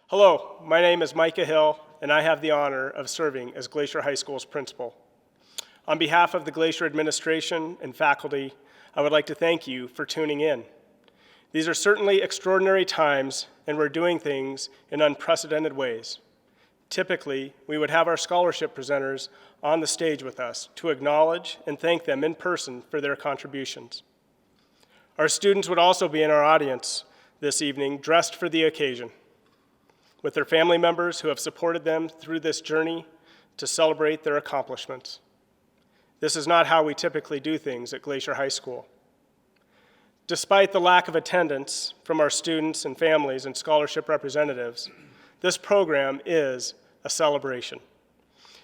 Hello, my name is Micah Hill, and I have the honor of serving as Glacier High School's principal. On behalf of the Glacier administration and faculty, I would like to thank you for tuning in. These are certainly extraordinary times, and we're doing things in unprecedented ways. Typically, we would have our scholarship presenters on the stage with us to acknowledge and thank them in person for their contributions. Our students would also be in our audience this evening, dressed for the occasion, with their family members who have supported them through this journey to celebrate their accomplishments. This is not how we typically do things at Glacier High School. Despite the lack of attendance from our students and families and scholarship representatives, this program is a celebration.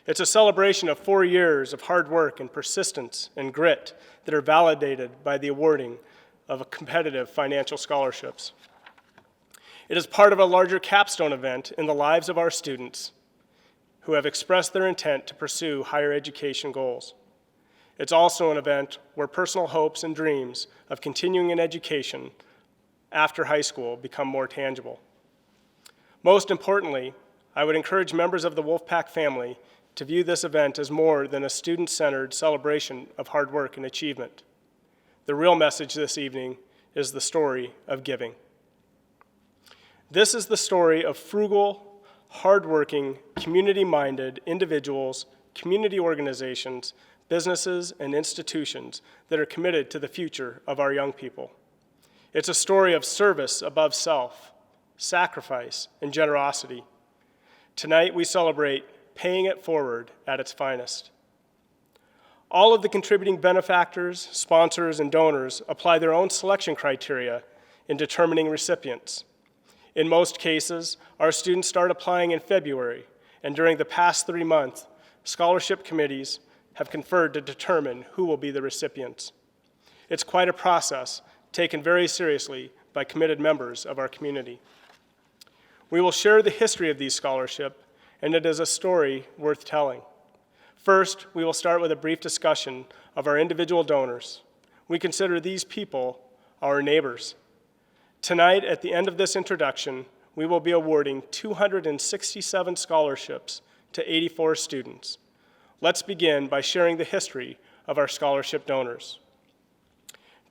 It's a celebration of 4 years of hard work and persistence and grit that are validated by the awarding of competitive financial scholarships. It is part of a larger capstone event in the lives of our students who have expressed their intent to pursue higher education goals. It's also an event where personal hopes and dreams of continuing an education after high school become more tangible. Most importantly, I would encourage members of the Wolfpack family to view this event as more than a student-centered celebration of hard work and achievement. The real message this evening is the story of giving. This is the story of frugal, hardworking, community-minded individuals, community organizations, businesses, and institutions that are committed to the future of our young people. It's a story of service above self, sacrifice, and generosity. Tonight we celebrate paying it forward at its finest. All of the contributing benefactors, sponsors, and donors apply their own selection criteria in determining recipients. In most cases, our students start applying in February, and during the past 3 months, scholarship committees have conferred to determine who will be the recipients. It's quite a process taken very seriously by committed members of our community. We will share the history of these scholarships, and it is a story worth telling. First, we will start with a brief discussion of our individual donors. We consider these people our neighbors. Tonight, at the end of this introduction, we will be awarding 267 scholarships to 84 students. Let's begin by sharing the history of our scholarship donors.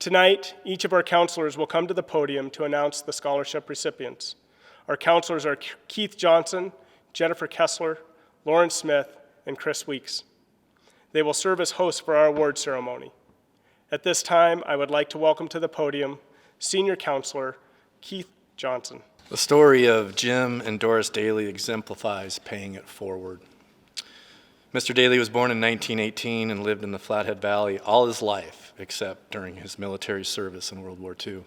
Tonight, each of our counselors will come to the podium to announce the scholarship recipients. Our counselors are Keith Johnson, Jennifer Kessler, Lauren Smith, and Chris Weeks. They will serve as hosts for our award ceremony. At this time, I would like to welcome to the podium Senior Counselor Keith Johnson. The story of Jim and Doris Daly exemplifies paying it forward. Mr. Daly was born in 1918 and lived in the Flathead Valley all his life, except during his military service in World War II.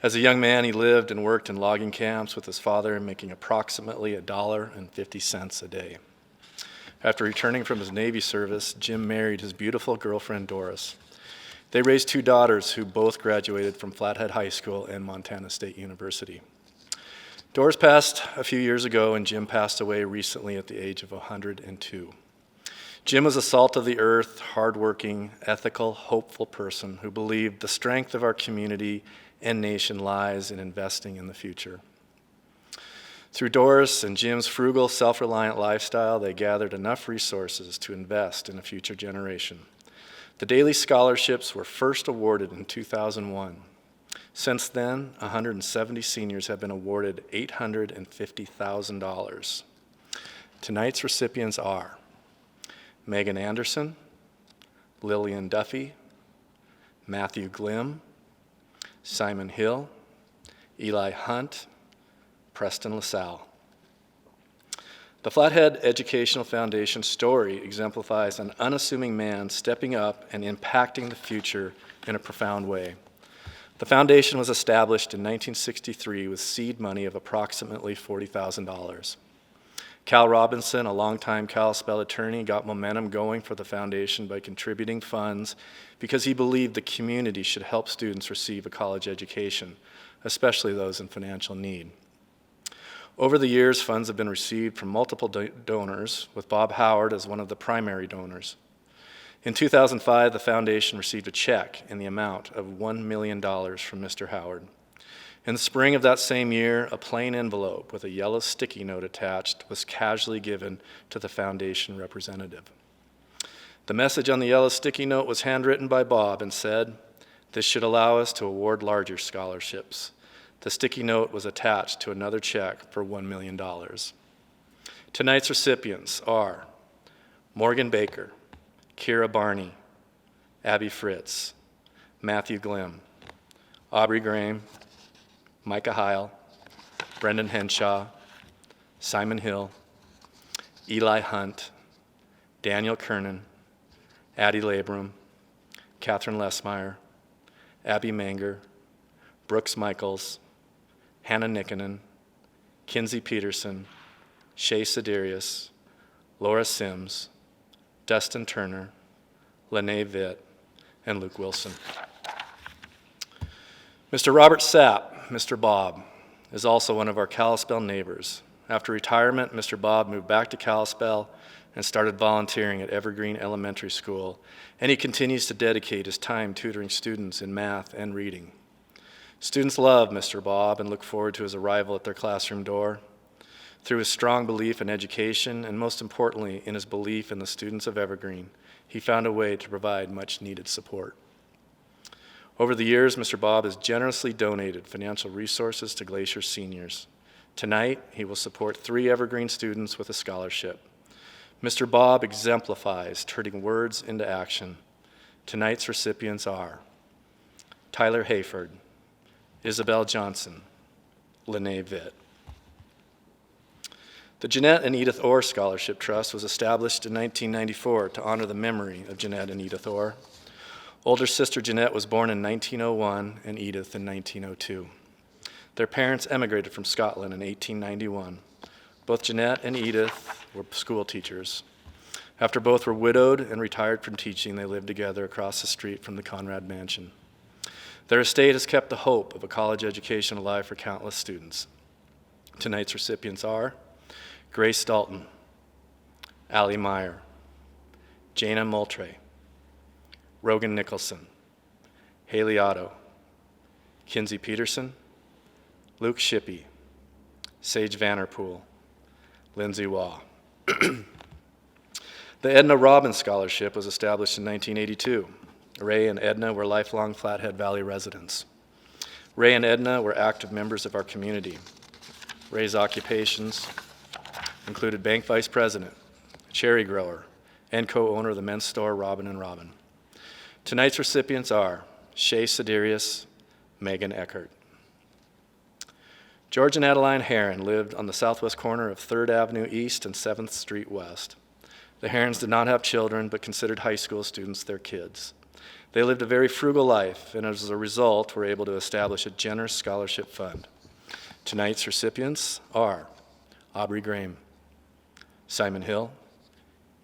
As a young man, he lived and worked in logging camps with his father, making approximately $1.50 a day. After returning from his Navy service, Jim married his beautiful girlfriend, Doris. They raised 2 daughters who both graduated from Flathead High School and Montana State University. Doris passed a few years ago, and Jim passed away recently at the age of 102. Jim was a salt of the earth, hardworking, ethical, hopeful person who believed the strength of our community and nation lies in investing in the future. Through Doris and Jim's frugal, self-reliant lifestyle, they gathered enough resources to invest in a future generation. The Daly Scholarships were first awarded in 2001. Since then, 170 seniors have been awarded $850,000. Tonight's recipients are Megan Anderson, Lillian Duffy, Matthew Glim, Simon Hill, Eli Hunt, Preston LaSalle. The Flathead Educational Foundation story exemplifies an unassuming man stepping up and impacting the future in a profound way. The foundation was established in 1963 with seed money of approximately $40,000. Cal Robinson, a longtime Kalispell attorney, got momentum going for the foundation by contributing funds because he believed the community should help students receive a college education, especially those in financial need. Over the years, funds have been received from multiple donors, with Bob Howard as one of the primary donors. In 2005, the foundation received a check in the amount of $1 million from Mr. Howard. In the spring of that same year, a plain envelope with a yellow sticky note attached was casually given to the foundation representative. The message on the yellow sticky note was handwritten by Bob and said, "This should allow us to award larger scholarships." The sticky note was attached to another check for $1 million. Tonight's recipients are Morgan Baker, Kira Barney, Abby Fritz, Matthew Glim, Aubrey Graham, Micah Heil, Brendan Henshaw, Simon Hill, Eli Hunt, Daniel Kernan, Addie Labram, Catherine Lesmeyer, Abby Manger, Brooks Michaels, Hannah Nikkinen, Kinsey Peterson, Shay Siderius, Laura Sims, Dustin Turner, Lene Vitt, and Luke Wilson. Mr. Robert Sapp, Mr. Bob, is also one of our Kalispell neighbors. After retirement, Mr. Bob moved back to Kalispell and started volunteering at Evergreen Elementary School, and he continues to dedicate his time tutoring students in math and reading. Students love Mr. Bob and look forward to his arrival at their classroom door. Through his strong belief in education, and most importantly, in his belief in the students of Evergreen, he found a way to provide much-needed support. Over the years, Mr. Bob has generously donated financial resources to Glacier seniors. Tonight, he will support 3 Evergreen students with a scholarship. Mr. Bob exemplifies turning words into action. Tonight's recipients are Tyler Hayford, Isabel Johnson, Lene Vitt. The Jeanette and Edith Orr Scholarship Trust was established in 1994 to honor the memory of Jeanette and Edith Orr. Older sister Jeanette was born in 1901 and Edith in 1902. Their parents emigrated from Scotland in 1891. Both Jeanette and Edith were school teachers. After both were widowed and retired from teaching, they lived together across the street from the Conrad Mansion. Their estate has kept the hope of a college education alive for countless students. Tonight's recipients are Grace Dalton, Allie Meyer, Jana Moultrie, Rogan Nicholson, Haley Otto, Kinsey Peterson, Luke Shippey, Sage Vanderpool, Lindsay Waugh. The Edna Robbins Scholarship was established in 1982. Ray and Edna were lifelong Flathead Valley residents. Ray and Edna were active members of our community. Ray's occupations included bank vice president, cherry grower, and co-owner of the men's store Robin and Robin. Tonight's recipients are Shay Siderius, Megan Eckert. George and Adeline Heron lived on the southwest corner of 3rd Avenue East and 7th Street West. The Herons did not have children, but considered high school students their kids. They lived a very frugal life, and as a result, were able to establish a generous scholarship fund. Tonight's recipients are Aubrey Graham, Simon Hill,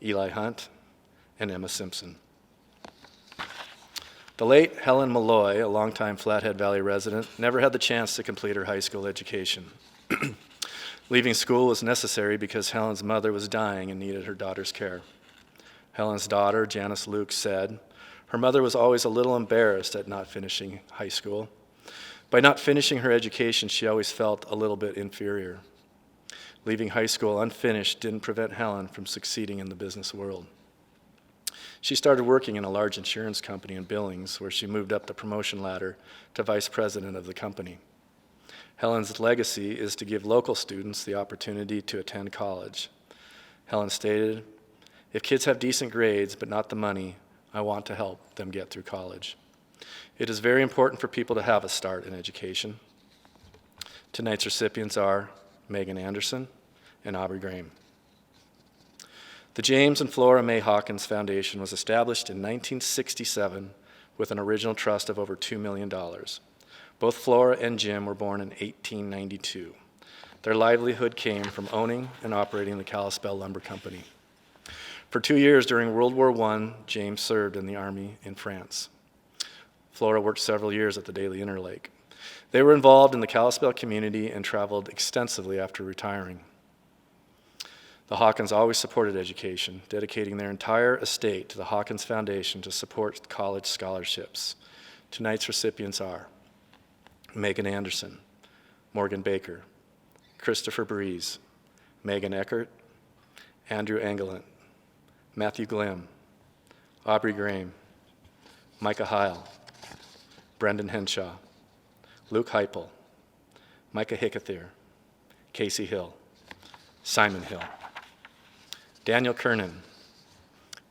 Eli Hunt, and Emma Simpson. The late Helen Malloy, a longtime Flathead Valley resident, never had the chance to complete her high school education. Leaving school was necessary because Helen's mother was dying and needed her daughter's care. Helen's daughter, Janice Luke, said her mother was always a little embarrassed at not finishing high school. By not finishing her education, she always felt a little bit inferior. Leaving high school unfinished didn't prevent Helen from succeeding in the business world. She started working in a large insurance company in Billings, where she moved up the promotion ladder to vice president of the company. Helen's legacy is to give local students the opportunity to attend college. Helen stated, "If kids have decent grades but not the money, I want to help them get through college." It is very important for people to have a start in education. Tonight's recipients are Megan Anderson and Aubrey Graham. The James and Flora May Hawkins Foundation was established in 1967 with an original trust of over $2 million. Both Flora and Jim were born in 1892. Their livelihood came from owning and operating the Kalispell Lumber Company. For 2 years during World War I, James served in the Army in France. Flora worked several years at the Daily Interlake. They were involved in the Kalispell community and traveled extensively after retiring. The Hawkins always supported education, dedicating their entire estate to the Hawkins Foundation to support college scholarships. Tonight's recipients are Megan Anderson, Morgan Baker, Christopher Breeze, Megan Eckert, Andrew Engelent, Matthew Glim, Aubrey Graham, Micah Heil, Brendan Henshaw, Luke Heipel, Micah Hickethier, Casey Hill, Simon Hill, Daniel Kernan,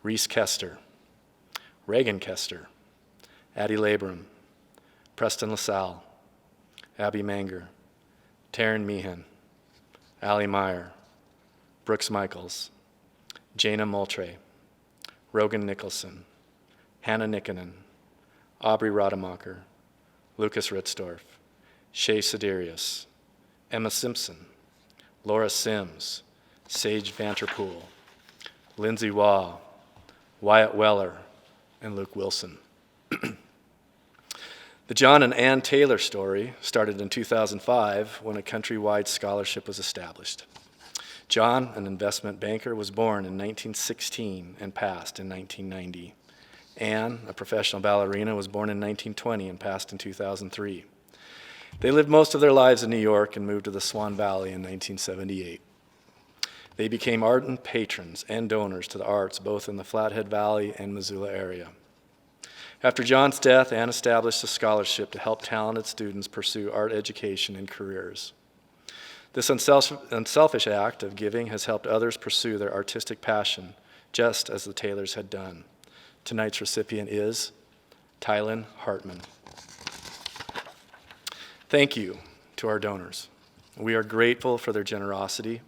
Reese Kester, Reagan Kester, Addie Labram, Preston LaSalle, Abby Manger, Taryn Meehan, Allie Meyer, Brooks Michaels, Jana Moultrie, Rogan Nicholson, Hannah Nikkinen, Aubrey Rademacher, Lucas Ritzdorf, Shay Siderius, Emma Simpson, Laura Sims, Sage Vanterpool, Lindsay Waugh, Wyatt Weller, and Luke Wilson. The John and Ann Taylor story started in 2005 when a countrywide scholarship was established. John, an investment banker, was born in 1916 and passed in 1990. Ann, a professional ballerina, was born in 1920 and passed in 2003. They lived most of their lives in New York and moved to the Swan Valley in 1978. They became ardent patrons and donors to the arts both in the Flathead Valley and Missoula area. After John's death, Ann established a scholarship to help talented students pursue art education and careers. This unselfish act of giving has helped others pursue their artistic passion, just as the Taylors had done. Tonight's recipient is Tylen Hartman. Thank you to our donors. We are grateful for their generosity.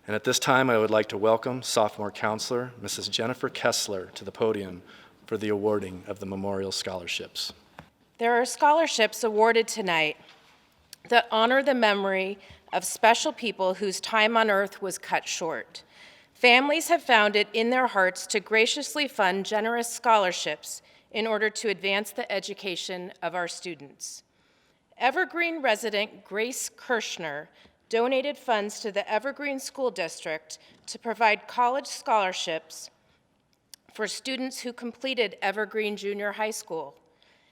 And at this time, I would like to welcome sophomore counselor, Mrs. Jennifer Kessler, to the podium for the awarding of the memorial scholarships. There are scholarships awarded tonight that honor the memory of special people whose time on earth was cut short. Families have found it in their hearts to graciously fund generous scholarships in order to advance the education of our students. Evergreen resident Grace Kirschner donated funds to the Evergreen School District to provide college scholarships for students who completed Evergreen Junior High School.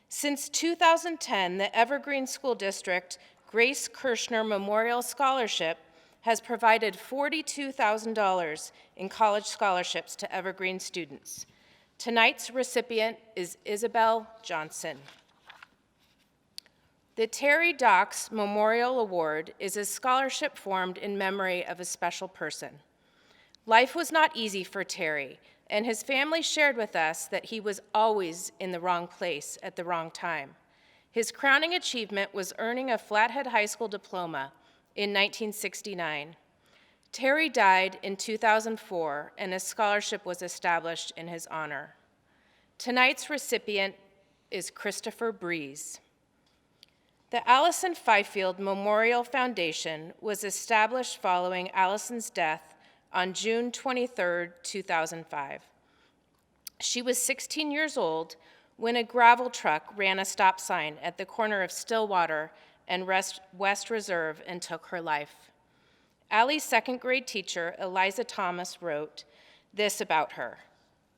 Since 2010, the Evergreen School District Grace Kirschner Memorial Scholarship has provided $42,000 in college scholarships to Evergreen students. Tonight's recipient is Isabel Johnson. The Terry Docks Memorial Award is a scholarship formed in memory of a special person. Life was not easy for Terry, and his family shared with us that he was always in the wrong place at the wrong time. His crowning achievement was earning a Flathead High School diploma in 1969. Terry died in 2004, and a scholarship was established in his honor. Tonight's recipient is Christopher Breeze. The Allison Fifield Memorial Foundation was established following Allison's death on June 23, 2005. She was 16 years old when a gravel truck ran a stop sign at the corner of Stillwater and West Reserve and took her life. Allie's second grade teacher, Eliza Thomas, wrote this about her.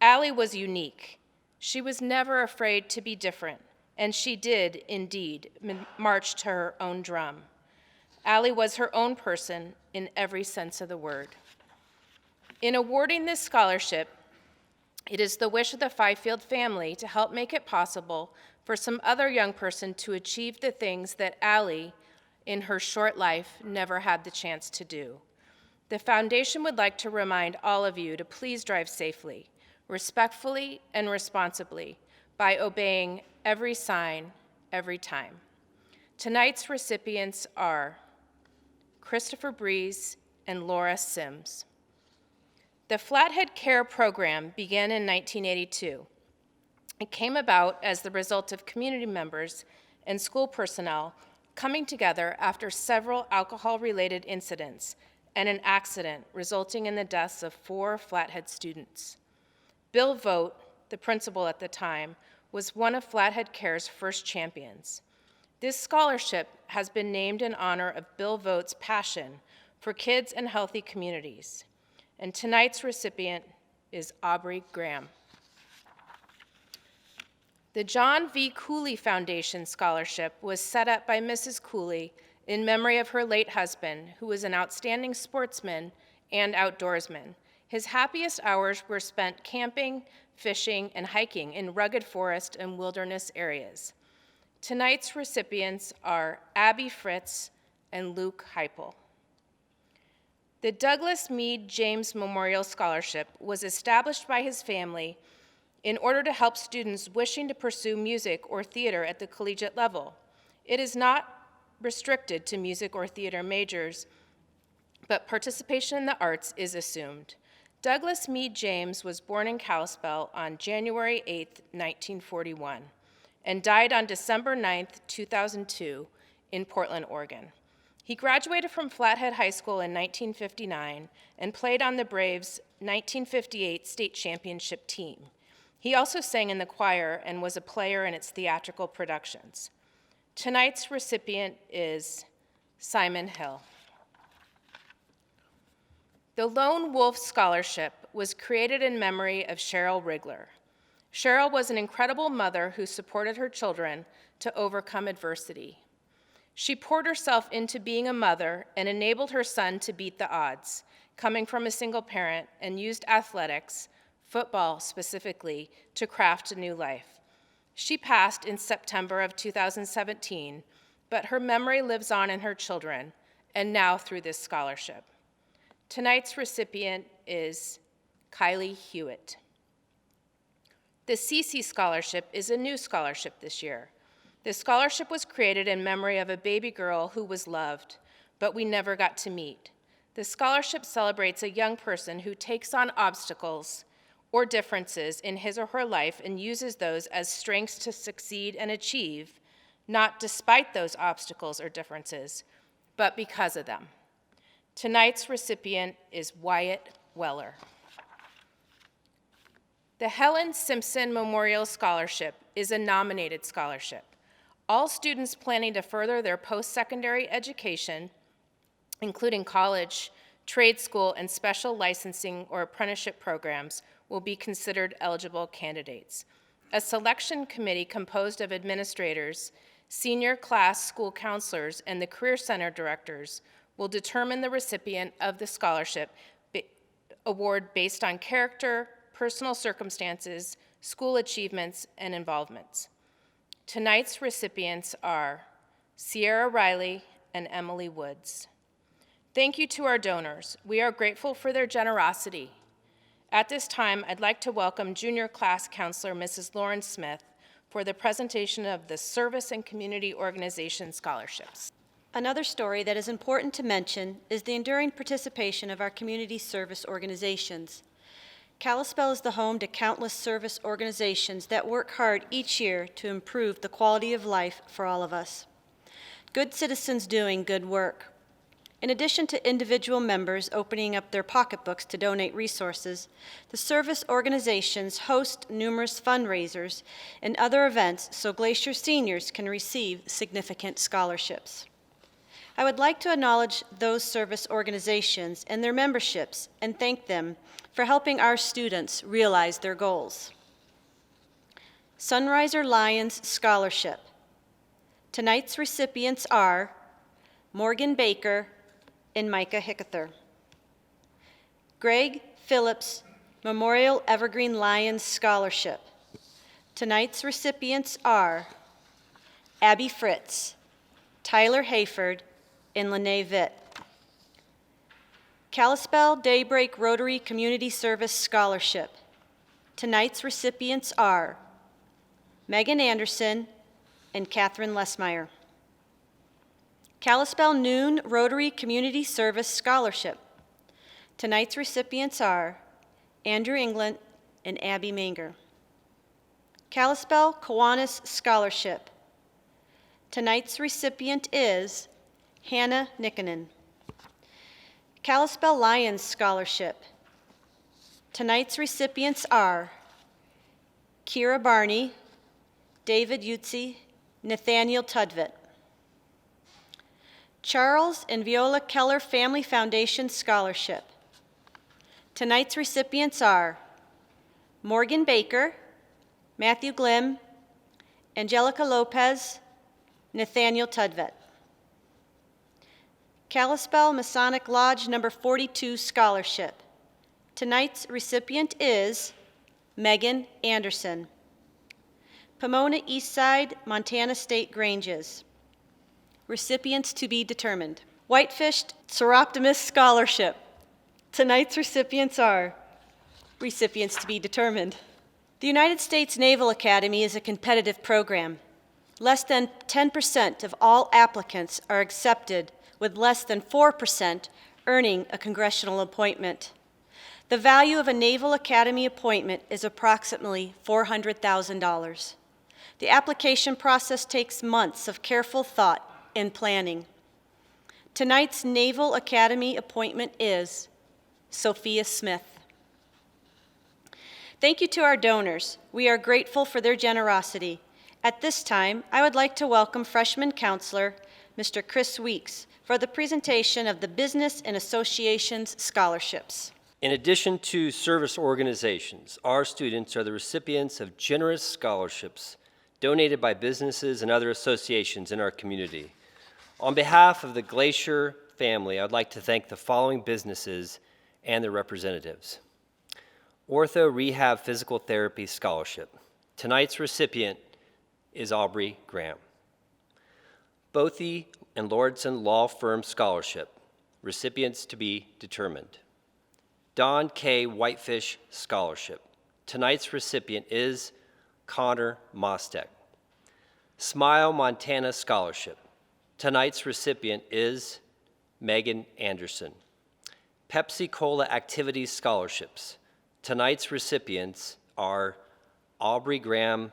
Allie was unique. She was never afraid to be different, and she did, indeed, march to her own drum. Allie was her own person in every sense of the word. In awarding this scholarship, it is the wish of the Fifield family to help make it possible for some other young person to achieve the things that Allie, in her short life, never had the chance to do. The foundation would like to remind all of you to please drive safely, respectfully, and responsibly by obeying every sign, every time. Tonight's recipients are Christopher Breeze and Laura Sims. The Flathead Care Program began in 1982. It came about as the result of community members and school personnel coming together after several alcohol-related incidents and an accident resulting in the deaths of 4 Flathead students. Bill Vogt, the principal at the time, was one of Flathead Care's first champions. This scholarship has been named in honor of Bill Vogt's passion for kids and healthy communities. And tonight's recipient is Aubrey Graham. The John V. Cooley Foundation Scholarship was set up by Mrs. Cooley in memory of her late husband, who was an outstanding sportsman and outdoorsman. His happiest hours were spent camping, fishing, and hiking in rugged forest and wilderness areas. Tonight's recipients are Abby Fritz and Luke Heipel. The Douglas Meade James Memorial Scholarship was established by his family in order to help students wishing to pursue music or theater at the collegiate level. It is not restricted to music or theater majors, but participation in the arts is assumed. Douglas Meade James was born in Kalispell on January 8, 1941, and died on December 9, 2002, in Portland, Oregon. He graduated from Flathead High School in 1959 and played on the Braves' 1958 state championship team. He also sang in the choir and was a player in its theatrical productions. Tonight's recipient is Simon Hill. The Lone Wolf Scholarship was created in memory of Cheryl Rigler. Cheryl was an incredible mother who supported her children to overcome adversity. She poured herself into being a mother and enabled her son to beat the odds, coming from a single parent, and used athletics, football specifically, to craft a new life. She passed in September of 2017, but her memory lives on in her children, and now through this scholarship. Tonight's recipient is Kylie Hewitt. The CC Scholarship is a new scholarship this year. This scholarship was created in memory of a baby girl who was loved, but we never got to meet. The scholarship celebrates a young person who takes on obstacles or differences in his or her life and uses those as strengths to succeed and achieve, not despite those obstacles or differences, but because of them. Tonight's recipient is Wyatt Weller. The Helen Simpson Memorial Scholarship is a nominated scholarship. All students planning to further their post-secondary education, including college, trade school, and special licensing or apprenticeship programs, will be considered eligible candidates. A selection committee composed of administrators, senior class school counselors, and the Career Center directors will determine the recipient of the scholarship award based on character, personal circumstances, school achievements, and involvements. Tonight's recipients are Sierra Riley and Emily Woods. Thank you to our donors. We are grateful for their generosity. At this time, I'd like to welcome junior class counselor Mrs. Lauren Smith for the presentation of the Service and Community Organization Scholarships. Another story that is important to mention is the enduring participation of our community service organizations. Kalispell is the home to countless service organizations that work hard each year to improve the quality of life for all of us. Good citizens doing good work. In addition to individual members opening up their pocketbooks to donate resources, the service organizations host numerous fundraisers and other events so Glacier seniors can receive significant scholarships. I would like to acknowledge those service organizations and their memberships and thank them for helping our students realize their goals. Sunriser Lions Scholarship. Tonight's recipients are Morgan Baker and Micah Hickether. Greg Phillips Memorial Evergreen Lions Scholarship. Tonight's recipients are Abby Fritz, Tyler Hayford, and Lene Vitt. Kalispell Daybreak Rotary Community Service Scholarship. Tonight's recipients are Megan Anderson and Catherine Lesmeyer. Kalispell Noon Rotary Community Service Scholarship. Tonight's recipients are Andrew England and Abby Manger. Kalispell Kiwanis Scholarship. Tonight's recipient is Hannah Nikkonen. Kalispell Lions Scholarship. Tonight's recipients are Kira Barney, David Utzi, Nathaniel Tudvitt. Charles and Viola Keller Family Foundation Scholarship. Tonight's recipients are Morgan Baker, Matthew Glim, Angelica Lopez, Nathaniel Tudvitt. Kalispell Masonic Lodge Number 42 Scholarship. Tonight's recipient is Megan Anderson. Pomona Eastside, Montana State Granges. Recipients to be determined. Whitefish Soroptimus Scholarship. Tonight's recipients are recipients to be determined. The United States Naval Academy is a competitive program. Less than 10% of all applicants are accepted, with less than 4% earning a congressional appointment. The value of a Naval Academy appointment is approximately $400,000. The application process takes months of careful thought and planning. Tonight's Naval Academy appointment is Sophia Smith. Thank you to our donors. We are grateful for their generosity. At this time, I would like to welcome freshman counselor, Mr. Chris Weeks, for the presentation of the Business and Associations Scholarships. In addition to service organizations, our students are the recipients of generous scholarships donated by businesses and other associations in our community. On behalf of the Glacier family, I'd like to thank the following businesses and their representatives. Ortho Rehab Physical Therapy Scholarship. Tonight's recipient is Aubrey Graham. Bothe and Lordson Law Firm Scholarship. Recipients to be determined. Don K. Whitefish Scholarship. Tonight's recipient is Connor Mostek. Smile Montana Scholarship. Tonight's recipient is Megan Anderson. Pepsi Cola Activities Scholarships. Tonight's recipients are Aubrey Graham,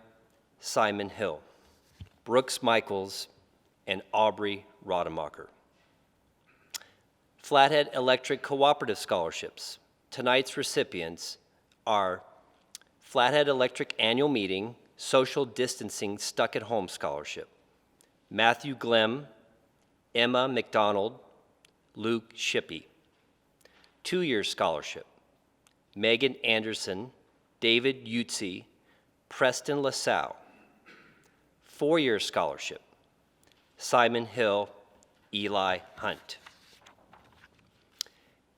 Simon Hill, Brooks Michaels, and Aubrey Rademacher. Flathead Electric Cooperative Scholarships. Tonight's recipients are Flathead Electric Annual Meeting Social Distancing Stuck at Home Scholarship. Matthew Glemm, Emma McDonald, Luke Shippey. 2-year scholarship. Megan Anderson, David Utzi, Preston LaSalle. 4-year scholarship. Simon Hill, Eli Hunt.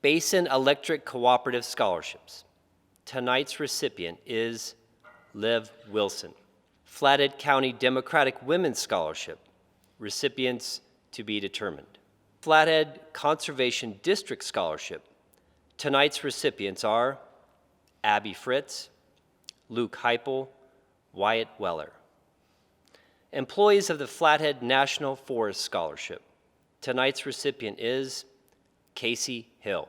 Basin Electric Cooperative Scholarships. Tonight's recipient is Liv Wilson. Flathead County Democratic Women's Scholarship. Recipients to be determined. Flathead Conservation District Scholarship. Tonight's recipients are Abby Fritz, Luke Heipel, Wyatt Weller. Employees of the Flathead National Forest Scholarship. Tonight's recipient is Casey Hill.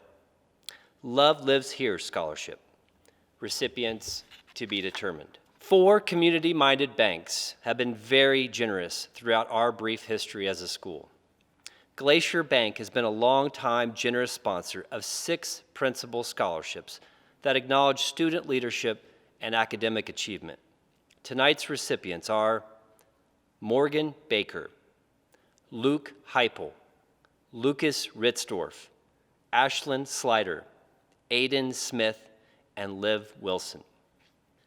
Love Lives Here Scholarship. Recipients to be determined. 4 community-minded banks have been very generous throughout our brief history as a school. Glacier Bank has been a long-time generous sponsor of 6 principal scholarships that acknowledge student leadership and academic achievement. Tonight's recipients are Morgan Baker, Luke Heipel, Lucas Ritzdorf, Ashlyn Slider, Aiden Smith, and Liv Wilson.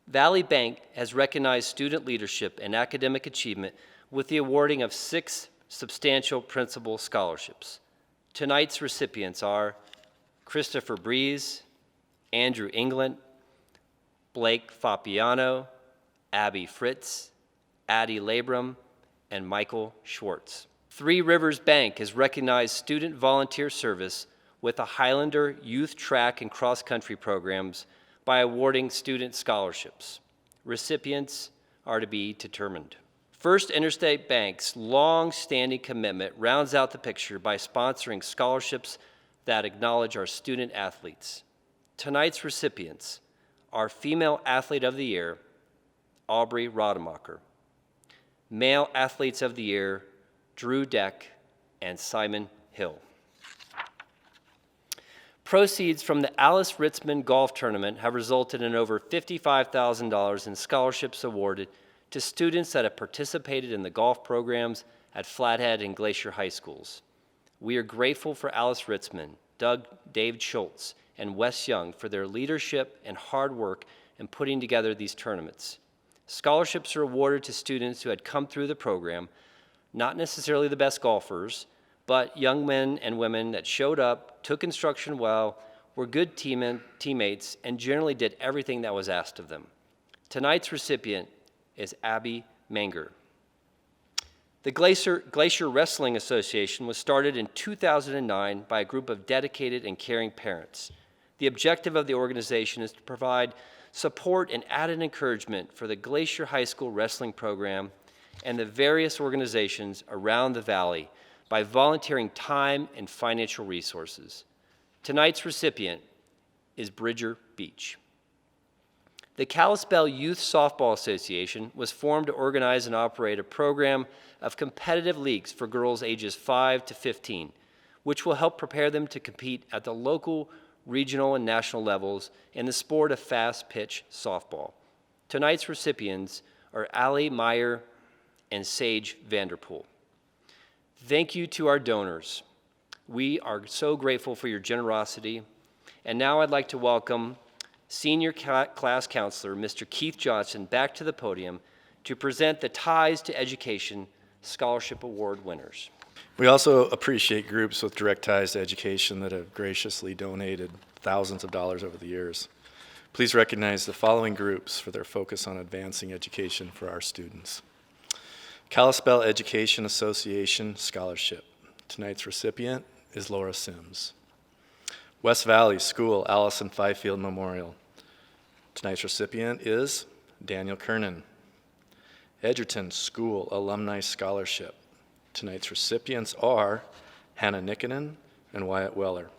Valley Bank has recognized student leadership and academic achievement with the awarding of 6 substantial principal scholarships. Tonight's recipients are Christopher Breeze, Andrew England, Blake Fapiano, Abby Fritz, Addie Labram, and Michael Schwartz. Three Rivers Bank has recognized student volunteer service with the Highlander Youth Track and Cross Country programs by awarding student scholarships. Recipients are to be determined. First Interstate Bank's long-standing commitment rounds out the picture by sponsoring scholarships that acknowledge our student athletes. Tonight's recipients are Female Athlete of the Year, Aubrey Rademacher, Male Athletes of the Year, Drew Deck and Simon Hill. Proceeds from the Alice Ritzman Golf Tournament have resulted in over $55,000 in scholarships awarded to students that have participated in the golf programs at Flathead and Glacier High Schools. We are grateful for Alice Ritzman, Dave Schultz, and Wes Young for their leadership and hard work in putting together these tournaments. Scholarships are awarded to students who had come through the program, not necessarily the best golfers, but young men and women that showed up, took instruction well, were good teammates, and generally did everything that was asked of them. Tonight's recipient is Abby Manger. The Glacier Wrestling Association was started in 2009 by a group of dedicated and caring parents. The objective of the organization is to provide support and added encouragement for the Glacier High School wrestling program and the various organizations around the valley by volunteering time and financial resources. Tonight's recipient is Bridger Beach. The Kalispell Youth Softball Association was formed to organize and operate a program of competitive leagues for girls ages 5 to 15, which will help prepare them to compete at the local, regional, and national levels in the sport of fast-pitch softball. Tonight's recipients are Allie Meyer and Sage Vanderpool. Thank you to our donors. We are so grateful for your generosity. And now I'd like to welcome Senior Class Counselor, Mr. Keith Johnson, back to the podium to present the Ties to Education Scholarship Award winners. We also appreciate groups with direct ties to education that have graciously donated thousands of dollars over the years. Please recognize the following groups for their focus on advancing education for our students. Kalispell Education Association Scholarship. Tonight's recipient is Laura Sims. West Valley School Allison Fifield Memorial. Tonight's recipient is Daniel Kernan. Edgerton School Alumni Scholarship. Tonight's recipients are Hannah Nikkinen and Wyatt Weller.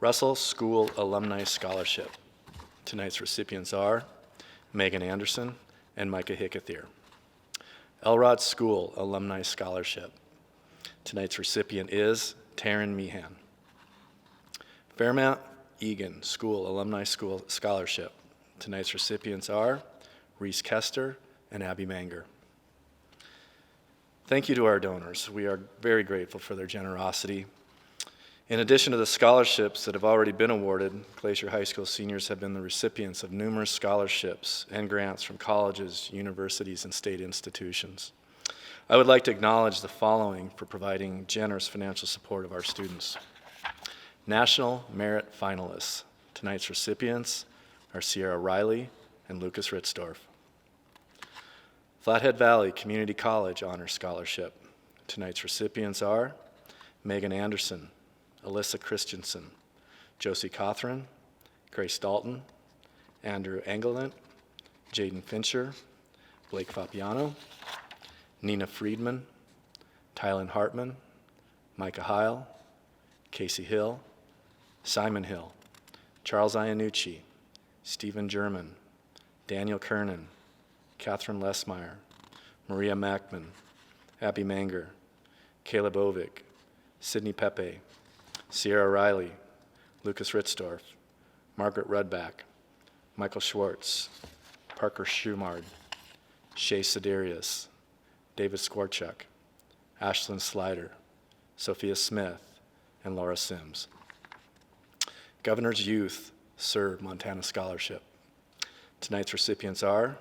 Russell School Alumni Scholarship. Tonight's recipients are Megan Anderson and Micah Hickethier. Elrod School Alumni Scholarship. Tonight's recipient is Taryn Meehan. Fairmount Egan School Alumni Scholarship. Tonight's recipients are Reese Kester and Abby Manger. Thank you to our donors. We are very grateful for their generosity. In addition to the scholarships that have already been awarded, Glacier High School seniors have been the recipients of numerous scholarships and grants from colleges, universities, and state institutions. I would like to acknowledge the following for providing generous financial support of our students. National Merit Finalists. Tonight's recipients are Sierra Riley and Lucas Ritzdorf. Flathead Valley Community College Honor Scholarship. Tonight's recipients are Megan Anderson, Alyssa Christensen, Josie Cothran, Grace Dalton, Andrew Engelent, Jaden Fincher, Blake Fabiano, Nina Friedman, Tylen Hartman, Micah Heil, Casey Hill, Simon Hill, Charles Iannucci, Stephen German, Daniel Kernan, Catherine Lesmeyer, Maria Mackman, Abby Manger, Caleb Ovick, Sydney Pepe, Sierra Riley, Lucas Ritzdorf, Margaret Rudback, Michael Schwartz, Parker Schumard, Shay Siderius, David Skorchuk, Ashlyn Slider, Sophia Smith, and Laura Sims. Governor's Youth SERB Montana Scholarship. Tonight's recipients are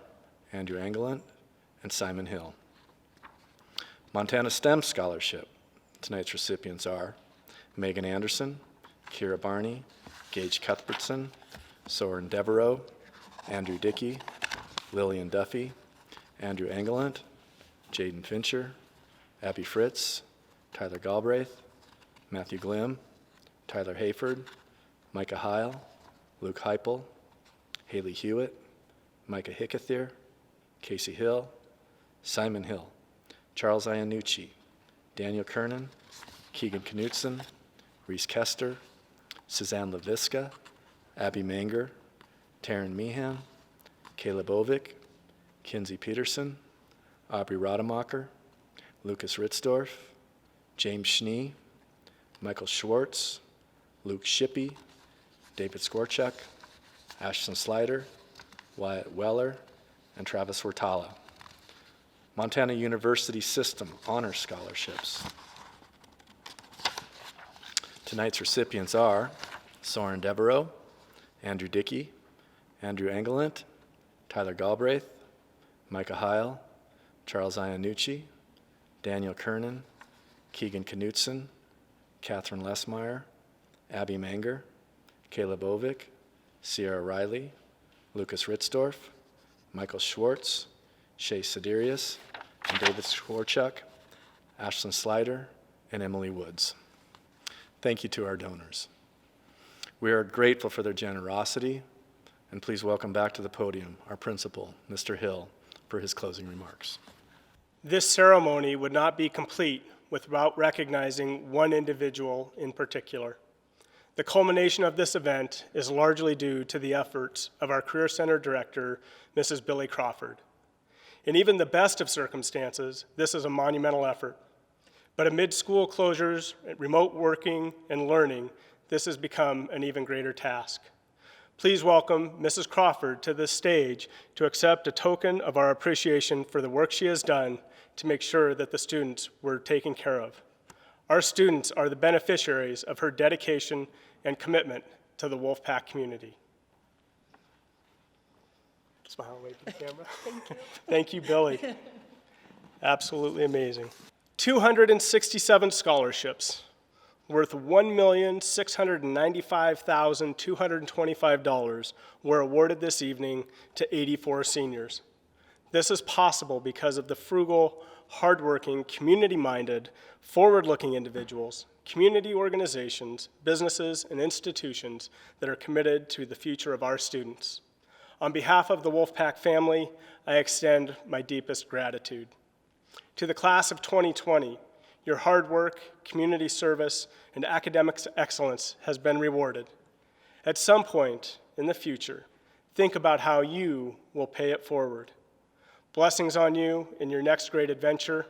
Andrew Engelent and Simon Hill. Montana STEM Scholarship. Tonight's recipients are Megan Anderson, Kira Barney, Gage Cuthbertson, Soren Devereaux, Andrew Dickey, Lillian Duffy, Andrew Engelent, Jaden Fincher, Abby Fritz, Tyler Galbraith, Matthew Glim, Tyler Hayford, Micah Heil, Luke Heupel, Haley Hewitt, Micah Hickethier, Casey Hill, Simon Hill, Charles Iannucci, Daniel Kernan, Keegan Knutson, Reese Kester, Suzanne LaVisca, Abby Manger, Taryn Meehan, Caleb Ovick, Kinsey Peterson, Aubrey Rademacher, Lucas Ritzdorf, James Schnee, Michael Schwartz, Luke Shippey, David Skorchuk, Ashton Slider, Wyatt Weller, and Travis Wertala. Montana University System Honor Scholarships. Tonight's recipients are Soren Devereaux, Andrew Dickey, Andrew Engelent, Tyler Galbraith, Micah Heil, Charles Iannucci, Daniel Kernan, Keegan Knutson, Catherine Lesmeyer, Abby Manger, Caleb Ovick, Sierra Riley, Lucas Ritzdorf, Michael Schwartz, Shay Siderius, and David Skorchuk, Ashlyn Slider, and Emily Woods. Thank you to our donors. We are grateful for their generosity, and please welcome back to the podium our principal, Mr. Hill, for his closing remarks. This ceremony would not be complete without recognizing one individual in particular. The culmination of this event is largely due to the efforts of our Career Center Director, Mrs. Billy Crawford. In even the best of circumstances, this is a monumental effort. But amid school closures, remote working, and learning, this has become an even greater task. Please welcome Mrs. Crawford to this stage to accept a token of our appreciation for the work she has done to make sure that the students were taken care of. Our students are the beneficiaries of her dedication and commitment to the Wolfpack community. Smile, wave to the camera. Thank you. Thank you, Billy. Absolutely amazing. 267 scholarships worth $1,695,225 were awarded this evening to 84 seniors. This is possible because of the frugal, hardworking, community-minded, forward-looking individuals, community organizations, businesses, and institutions that are committed to the future of our students. On behalf of the Wolfpack family, I extend my deepest gratitude. To the class of 2020, your hard work, community service, and academic excellence has been rewarded. At some point in the future, think about how you will pay it forward. Blessings on you in your next great adventure.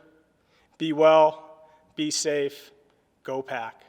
Be well, be safe, go Pack.